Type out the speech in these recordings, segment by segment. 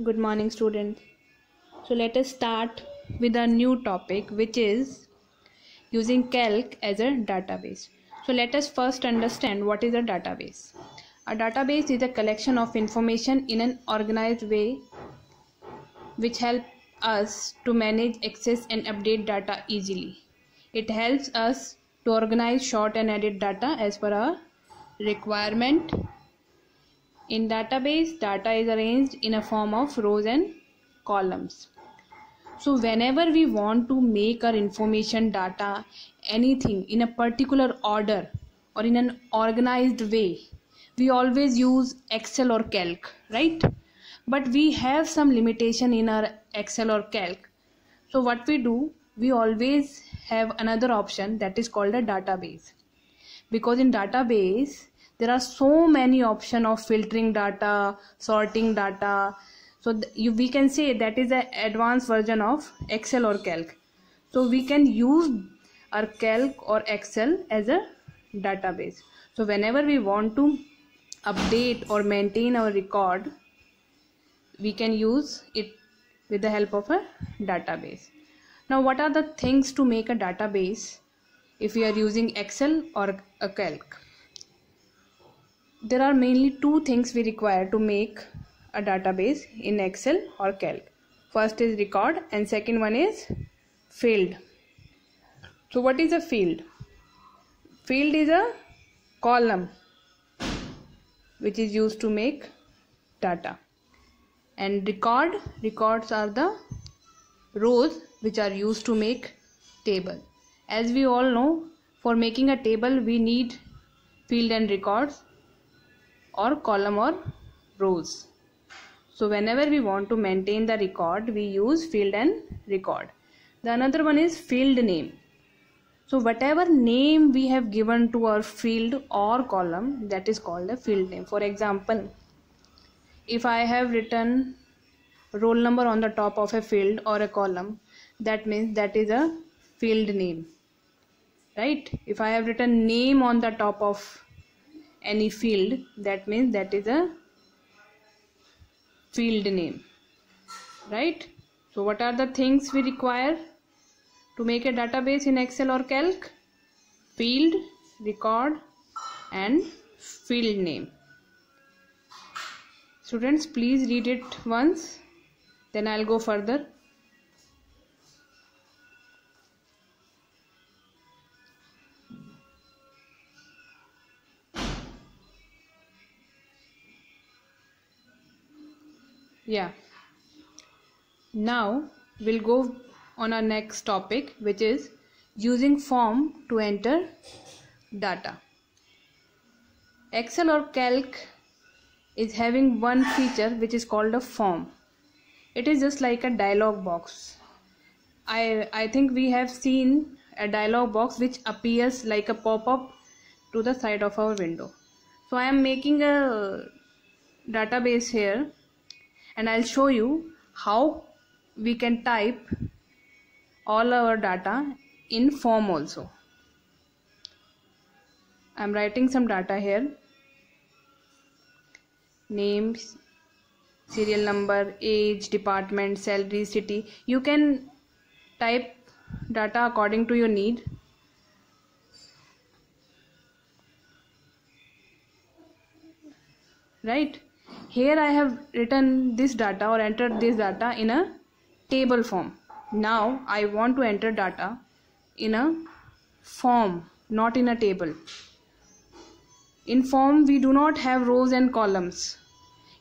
Good morning, students. So let us start with a new topic, which is using Calc as a database. So let us first understand what is a database. A database is a collection of information in an organized way which help us to manage, access and update data easily. It helps us to organize, sort and edit data as per our requirement. In database, data is arranged in a form of rows and columns. So whenever we want to make our information, data, anything in a particular order or in an organized way, we always use Excel or Calc, right? But we have some limitation in our Excel or Calc. So what we do, we always have another option that is called a database. Because in database, there are so many options of filtering data, sorting data. So we can say that is an advanced version of Excel or Calc. So we can use our Calc or Excel as a database. So whenever we want to update or maintain our record, we can use it with the help of a database. Now, what are the things to make a database if we are using Excel or a Calc? There are mainly two things we require to make a database in Excel or Calc. First is record and second one is field. So what is a field? Field is a column which is used to make data. And records are the rows which are used to make table. As we all know, for making a table we need field and records or column or rows. So whenever we want to maintain the record, we use field and record. The another one is field name. So whatever name we have given to our field or column, that is called a field name. For example, if I have written roll number on the top of a field or a column, that means that is a field name, right? If I have written name on the top of any field, that means that is a field name, right? So what are the things we require to make a database in Excel or Calc? Field, record and field name. Students, please read it once, then I'll go further. Yeah. Now we'll go on our next topic, which is using form to enter data. Excel or Calc is having one feature which is called a form. It is just like a dialog box. I think we have seen a dialog box which appears like a pop-up to the side of our window. So I am making a database here and I'll show you how we can type all our data in form also. I'm writing some data here. Names, serial number, age, department, salary, city. You can type data according to your need. Right? Here I have written this data or entered this data in a table form. Now I want to enter data in a form, not in a table. In form we do not have rows and columns.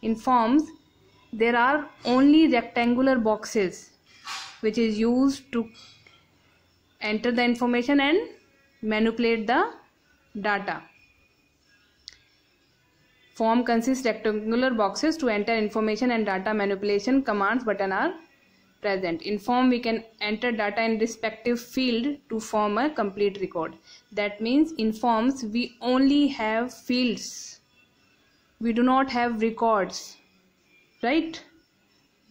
In forms there are only rectangular boxes which is used to enter the information and manipulate the data. Form consists rectangular boxes. To enter information and data manipulation commands button are present. In form we can enter data in respective field to form a complete record. That means in forms we only have fields. We do not have records, right?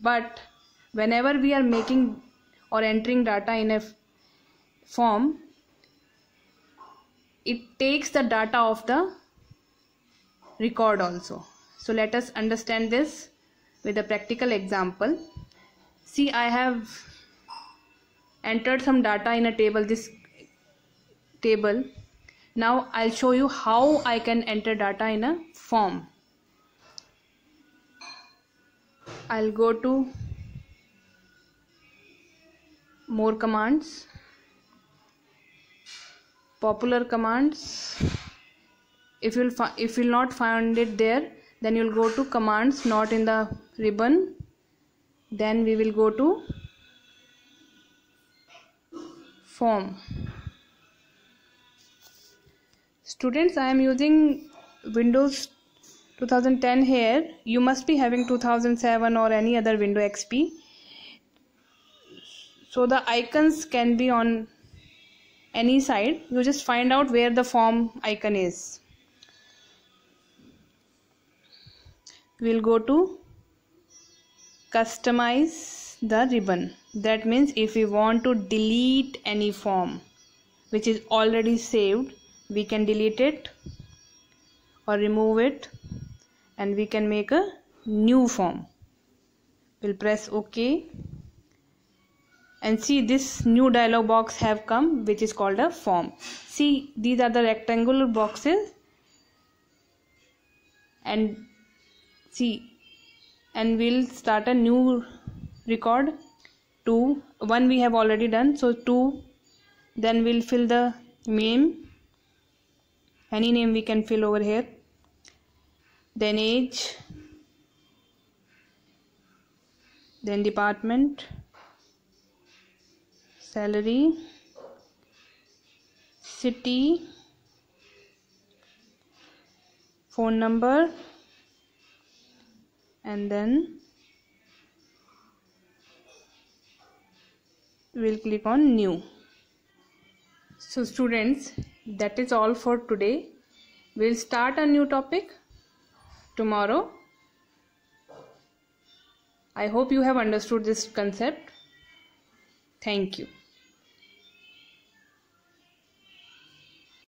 But whenever we are making or entering data in a form, it takes the data of the record also. So let us understand this with a practical example. See, I have entered some data in a table, this table. Now I'll show you how I can enter data in a form. I'll go to more commands, popular commands. If you'll not find it there, then you'll go to commands not in the ribbon. Then we will go to form. Students, I am using Windows 2010 here. You must be having 2007 or any other Windows XP. So the icons can be on any side. You just find out where the form icon is. We'll go to customize the ribbon. That means if we want to delete any form which is already saved, we can delete it or remove it, and we can make a new form. We'll press OK, and see, this new dialog box have come, which is called a form. See, these are the rectangular boxes, and see, and we'll start a new record. 2, 1 we have already done, so 2. Then we'll fill the name, any name we can fill over here. Then age, then department, salary, city, phone number, and then we'll click on new. So students, that is all for today. We'll start a new topic tomorrow. I hope you have understood this concept. Thank you.